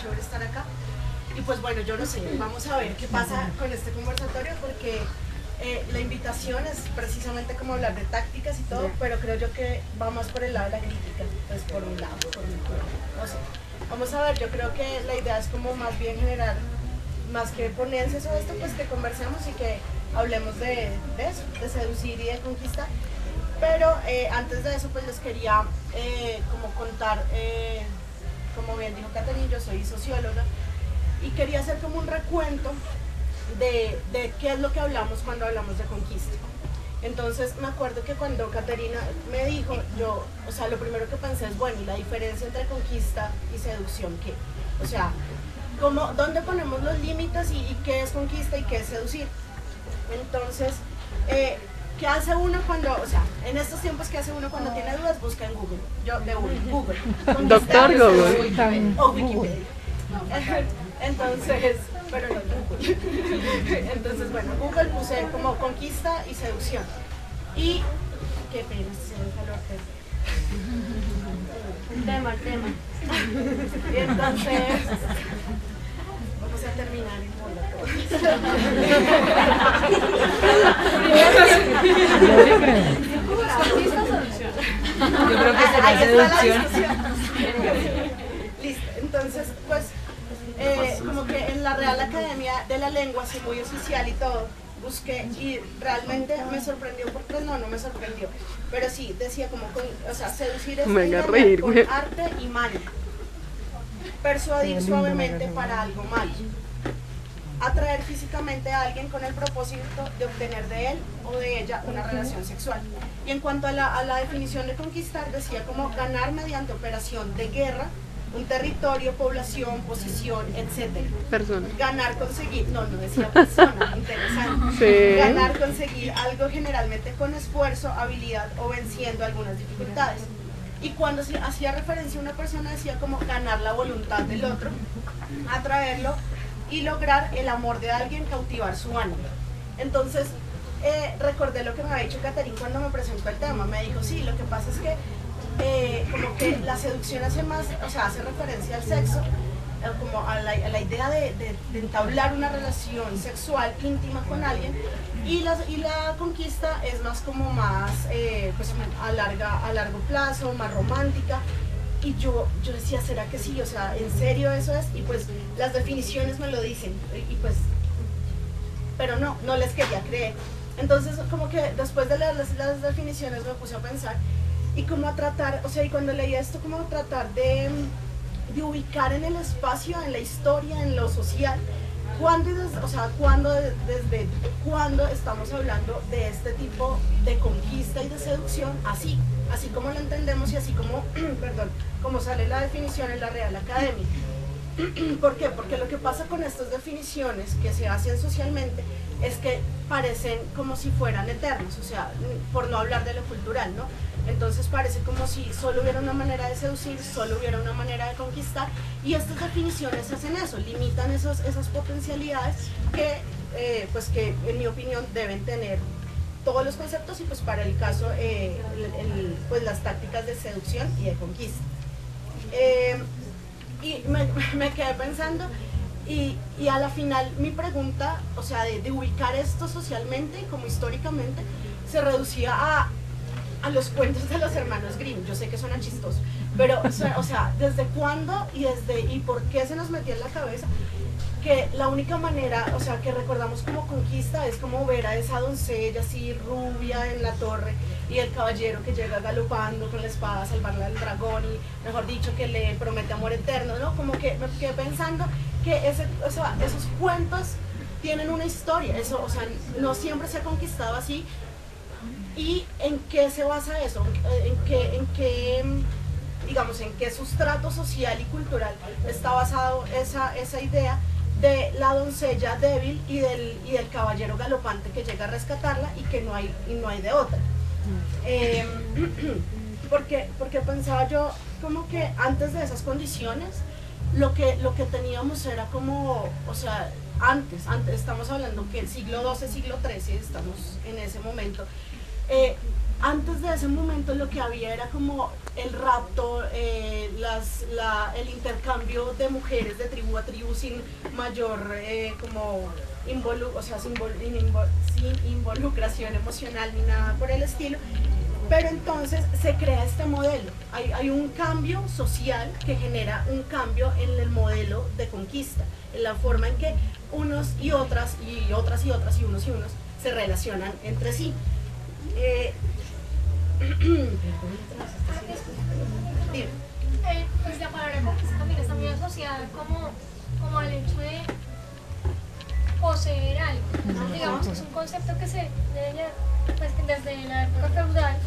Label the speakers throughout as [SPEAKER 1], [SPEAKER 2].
[SPEAKER 1] chévere estar acá. Y pues bueno, yo no sé, vamos a ver qué pasa con este conversatorio, porque la invitación es precisamente como hablar de tácticas y todo, pero creo yo que va más por el lado de la crítica, pues por un lado, por un lado, no sé. Vamos a ver, yo creo que la idea es como más bien generar, más que ponencias o esto, pues que conversemos y que hablemos de eso, de seducir y de conquistar. Pero antes de eso, pues les quería como contar, como bien dijo Caterina, yo soy socióloga, y quería hacer como un recuento de qué es lo que hablamos cuando hablamos de conquista. Entonces me acuerdo que cuando Caterina me dijo, yo, o sea, lo primero que pensé es, bueno, ¿y la diferencia entre conquista y seducción qué? O sea, ¿dónde ponemos los límites y qué es conquista y qué es seducir? Entonces, ¿qué hace uno cuando, o sea, en estos tiempos qué hace uno cuando tiene dudas? Busca en Google. Yo de Google.
[SPEAKER 2] Doctor Google.
[SPEAKER 1] O Wikipedia. Entonces, pero no Google. Entonces, bueno, Google puse como conquista y seducción. Y, qué pena, se me calor.
[SPEAKER 3] El tema.
[SPEAKER 1] Y entonces, vamos a terminar en
[SPEAKER 2] Yo creo que será seducción.
[SPEAKER 1] Listo, entonces, pues, como que en la Real Academia de la Lengua, así muy oficial y todo, busqué y realmente me sorprendió, porque no me sorprendió, pero sí, decía como, o sea, seducir es engañar con arte y mano, persuadir suavemente para algo malo, atraer físicamente a alguien con el propósito de obtener de él o de ella una relación sexual. Y en cuanto a la definición de conquistar, decía como ganar mediante operación de guerra un territorio, población, posición, etc.
[SPEAKER 2] Persona.
[SPEAKER 1] Ganar, conseguir, no decía persona, interesante.
[SPEAKER 2] Sí.
[SPEAKER 1] Ganar, conseguir algo generalmente con esfuerzo, habilidad o venciendo algunas dificultades. Y cuando se hacía referencia a una persona, decía como ganar la voluntad del otro, atraerlo y lograr el amor de alguien, cautivar su ánimo. Entonces, recordé lo que me había dicho Caterina cuando me presentó el tema. Me dijo, sí, lo que pasa es que como que la seducción hace más, o sea, hace referencia al sexo, como a la idea de entablar una relación sexual íntima con alguien, y la conquista es más como más pues a largo plazo, más romántica. Y yo decía, ¿será que sí? O sea, ¿en serio eso es? Y pues las definiciones me lo dicen, y pues, pero no les quería creer. Entonces como que después de leer las definiciones me puse a pensar y como a tratar, o sea, y cuando leía esto, como a tratar de ubicar en el espacio, en la historia, en lo social, desde cuándo estamos hablando de este tipo de conquista y de seducción, así como lo entendemos y así como, perdón, como sale la definición en la Real Academia. ¿Por qué? Porque lo que pasa con estas definiciones que se hacen socialmente es que parecen como si fueran eternas, o sea, por no hablar de lo cultural, ¿no? Entonces parece como si solo hubiera una manera de seducir, solo hubiera una manera de conquistar, y estas definiciones hacen eso, limitan esas potencialidades que, pues que en mi opinión deben tener todos los conceptos, y pues para el caso, pues las tácticas de seducción y de conquista. Y me quedé pensando, y a la final mi pregunta, o sea, de ubicar esto socialmente, como históricamente, se reducía a los cuentos de los hermanos Grimm. Yo sé que suena chistoso, pero, o sea, ¿desde cuándo y por qué se nos metió en la cabeza que la única manera, o sea, que recordamos como conquista es como ver a esa doncella así rubia en la torre y el caballero que llega galopando con la espada a salvarle al dragón y, mejor dicho, que le promete amor eterno, ¿no? Como que me quedé pensando que esos cuentos tienen una historia, eso, o sea, no siempre se ha conquistado así. ¿Y en qué se basa eso? ¿En qué sustrato social y cultural está basado esa idea de la doncella débil y del caballero galopante que llega a rescatarla y que no hay de otra? Porque pensaba yo como que antes de esas condiciones lo que teníamos era como, o sea, antes estamos hablando que el siglo XII, siglo XIII, estamos en ese momento, antes de ese momento lo que había era como el rapto, el intercambio de mujeres de tribu a tribu sin mayor sin involucración emocional ni nada por el estilo. Pero entonces se crea este modelo, hay un cambio social que genera un cambio en el modelo de conquista, en la forma en que unos y otras y otras y otras y unos se relacionan entre sí.
[SPEAKER 3] Pues la palabra conquista también está muy asociada como al hecho de poseer algo. Digamos que es un concepto que se debe pues, desde la época feudal,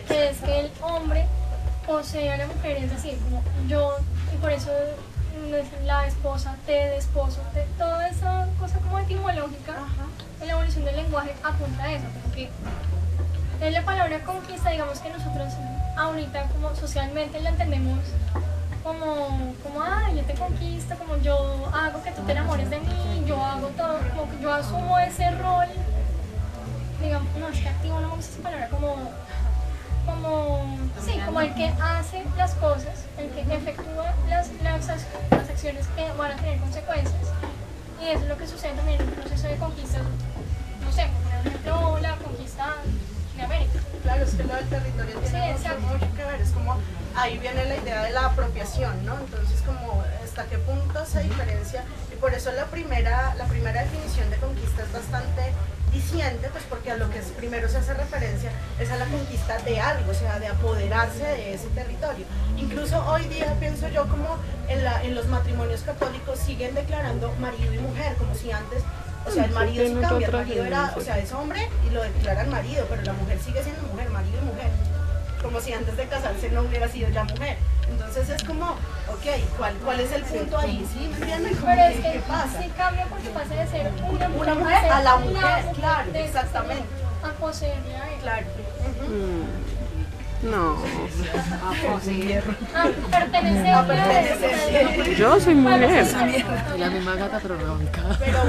[SPEAKER 3] que es que el hombre posee a la mujer, es decir, como yo, y por eso la esposa, te de esposo, toda esa cosa como etimológica, en la evolución del lenguaje apunta a eso, porque en la palabra conquista, digamos que nosotros ahorita como socialmente la entendemos como yo te conquisto, como yo hago que tú te enamores de mí, yo hago todo, como que yo asumo ese rol, digamos, no es que activo, no me gusta esa palabra, como el que hace las cosas, el que efectúa las acciones que van a tener consecuencias. Y eso es lo que sucede también en un proceso de conquista, no sé, por ejemplo, la conquista de América.
[SPEAKER 1] Claro, es que lo del territorio tiene mucho que ver, es como ahí viene la idea de la apropiación, ¿no? Entonces como hasta qué punto se diferencia, y por eso la primera definición de conquista es bastante diciente, pues porque a lo que primero se hace referencia es a la conquista de algo, o sea, de apoderarse de ese territorio. Incluso hoy día pienso yo como en los matrimonios católicos siguen declarando marido y mujer, como si antes, o sea, el marido se cambia, el marido era, o sea, es hombre y lo declaran marido, pero la mujer sigue siendo mujer, marido y mujer, como si antes de casarse no hubiera sido ya mujer. Entonces es como, ok, ¿cuál es el punto ahí? ¿Sí? ¿Me entienden?
[SPEAKER 3] Pero es que
[SPEAKER 1] ¿Qué pasa?
[SPEAKER 3] sí cambia porque pasa de ser una
[SPEAKER 1] mujer a la mujer, claro, exactamente.
[SPEAKER 3] A poseerle a él.
[SPEAKER 1] Claro.
[SPEAKER 2] No.
[SPEAKER 3] A pertenecer a él.
[SPEAKER 2] Yo soy mujer.
[SPEAKER 4] Y la misma gata pero ronca.
[SPEAKER 1] Pero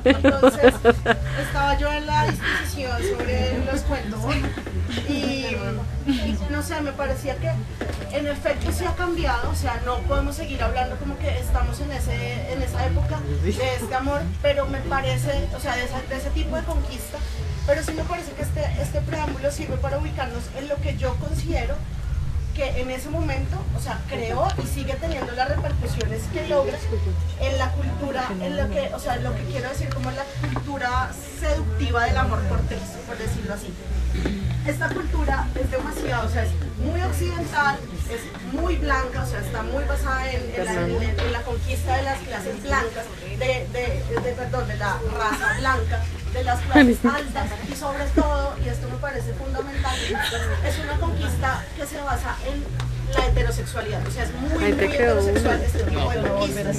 [SPEAKER 1] entonces estaba yo en la disquisición sobre los cuentos y no sé, me parecía que en efecto sí ha cambiado, o sea, no podemos seguir hablando como que estamos en esa época de este amor, pero me parece, o sea, de ese tipo de conquista, pero sí me parece que este preámbulo sirve para ubicarnos en lo que yo considero que en ese momento, o sea, creó y sigue teniendo las repercusiones que logra en la cultura, lo que quiero decir como la cultura seductiva del amor cortés, por decirlo así. Esta cultura es demasiado, o sea, es muy occidental, es muy blanca, o sea, está muy basada en la conquista de las clases blancas, de la raza blanca, de las clases altas, y sobre todo, y esto me parece fundamental, es una conquista que se basa en la heterosexualidad, o sea, es muy heterosexual este tipo de conquista.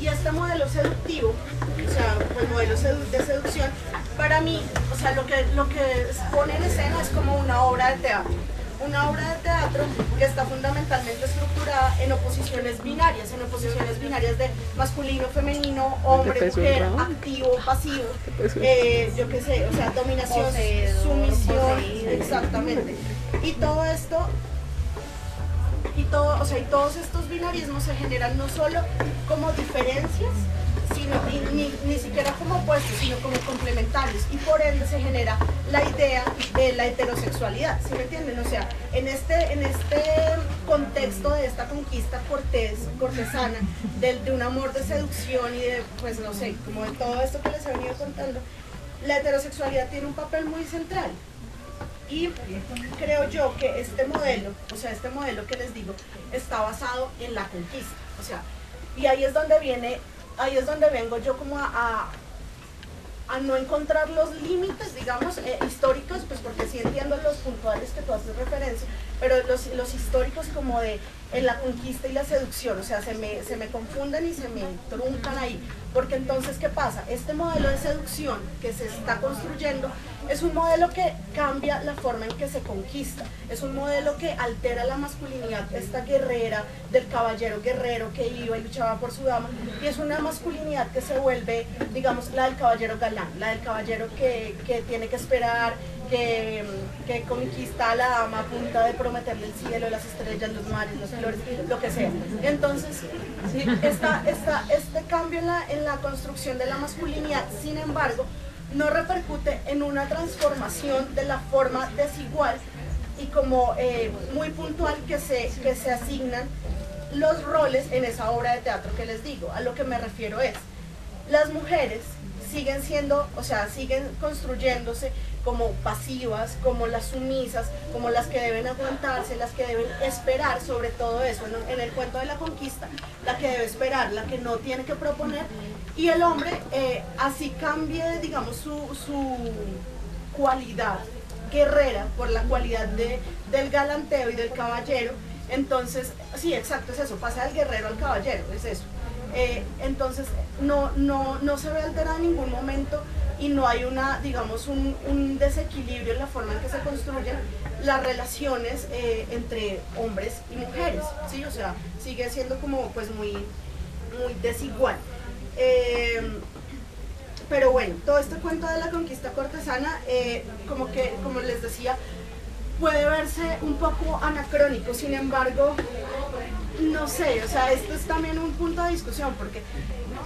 [SPEAKER 1] Y este modelo seductivo, o sea, el modelo de seducción, para mí, o sea, lo que pone en escena es como una obra de teatro. Una obra de teatro que está fundamentalmente estructurada en oposiciones binarias de masculino, femenino, hombre, mujer, activo, pasivo, yo qué sé, o sea, dominación, sumisión, exactamente. Y todo esto, y todos estos binarismos se generan no solo como diferencias, sino ni siquiera como opuestos, sino como complementarios, y por ende se genera la idea de la heterosexualidad, ¿sí me entienden? O sea, en este contexto de esta conquista cortesana, de un amor de seducción y de, pues no sé, como de todo esto que les he venido contando, la heterosexualidad tiene un papel muy central. Y creo yo que este modelo que les digo, está basado en la conquista, o sea, y ahí es donde vengo yo como a no encontrar los límites, digamos, históricos, pues porque sí entiendo los puntuales que tú haces referencia, pero los históricos como de en la conquista y la seducción, o sea, se me confunden y se me truncan ahí, porque entonces, ¿qué pasa? Este modelo de seducción que se está construyendo es un modelo que cambia la forma en que se conquista, es un modelo que altera la masculinidad, esta guerrera del caballero guerrero que iba y luchaba por su dama, y es una masculinidad que se vuelve, digamos, la del caballero galán, la del caballero que tiene que esperar, que conquista a la dama a punta de prometerle el cielo, las estrellas, los mares, las flores, lo que sea. Entonces, sí, este cambio en la construcción de la masculinidad, sin embargo, no repercute en una transformación de la forma desigual y como muy puntual que se asignan los roles en esa obra de teatro que les digo. A lo que me refiero es, las mujeres siguen siendo, o sea, siguen construyéndose como pasivas, como las sumisas, como las que deben aguantarse, las que deben esperar sobre todo eso. En el cuento de la conquista, la que debe esperar, la que no tiene que proponer, y el hombre así cambie, digamos, su cualidad guerrera por la cualidad del galanteo y del caballero. Entonces, sí, exacto, es eso, pasa del guerrero al caballero, es eso. Entonces no se ve alterada en ningún momento y no hay digamos un desequilibrio en la forma en que se construyen las relaciones entre hombres y mujeres, ¿sí? O sea, sigue siendo como pues muy desigual. Pero bueno, todo este cuento de la conquista cortesana, como les decía, puede verse un poco anacrónico, sin embargo, no sé, o sea, esto es también un punto de discusión, porque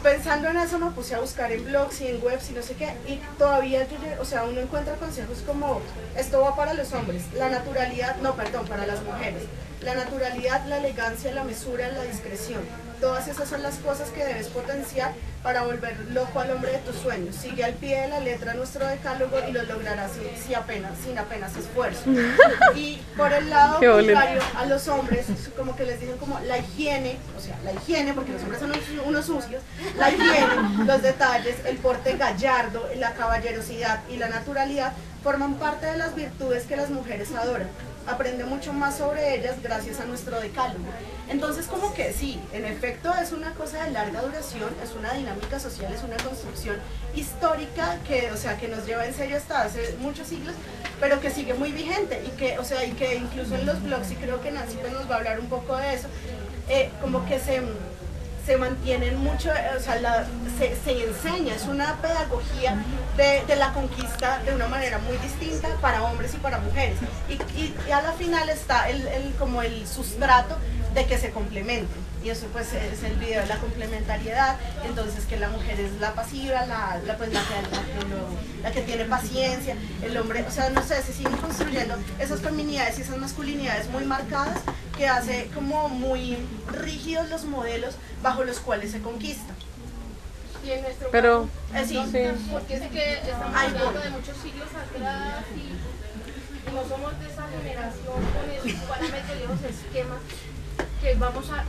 [SPEAKER 1] pensando en eso me puse a buscar en blogs y en webs y no sé qué, y todavía o sea, uno encuentra consejos como, esto va para los hombres, la naturalidad, no, perdón, para las mujeres, la naturalidad, la elegancia, la mesura, la discreción, todas esas son las cosas que debes potenciar para volver loco al hombre de tus sueños. Sigue al pie de la letra nuestro decálogo y lo lograrás sin apenas esfuerzo. Y por el lado contrario, a los hombres, como que les dicen como la higiene, o sea, la higiene, porque los hombres son unos sucios, la higiene, los detalles, el porte gallardo, la caballerosidad y la naturalidad forman parte de las virtudes que las mujeres adoran. Aprende mucho más sobre ellas gracias a nuestro decálogo. Entonces, como que sí, en efecto es una cosa de larga duración, es una dinámica social, es una construcción histórica que, o sea, que nos lleva en serio hasta hace muchos siglos, pero que sigue muy vigente y que, o sea, y que incluso en los blogs, y creo que Nancy pues nos va a hablar un poco de eso, como que se mantienen mucho, o sea, se enseña, es una pedagogía de la conquista de una manera muy distinta para hombres y para mujeres. Y a la final está como el sustrato de que se complementen. Y eso pues es el video de la complementariedad, entonces que la mujer es la pasiva, la que tiene paciencia, el hombre, o sea, no sé, se siguen construyendo esas feminidades y esas masculinidades muy marcadas que hace como muy rígidos los modelos bajo los cuales se conquista.
[SPEAKER 5] Y en nuestro
[SPEAKER 4] Pero,
[SPEAKER 5] caso,
[SPEAKER 1] sí.
[SPEAKER 5] porque es que estamos hablando de muchos siglos atrás y no somos de esa generación con esos parámetros y esos esquemas que vamos a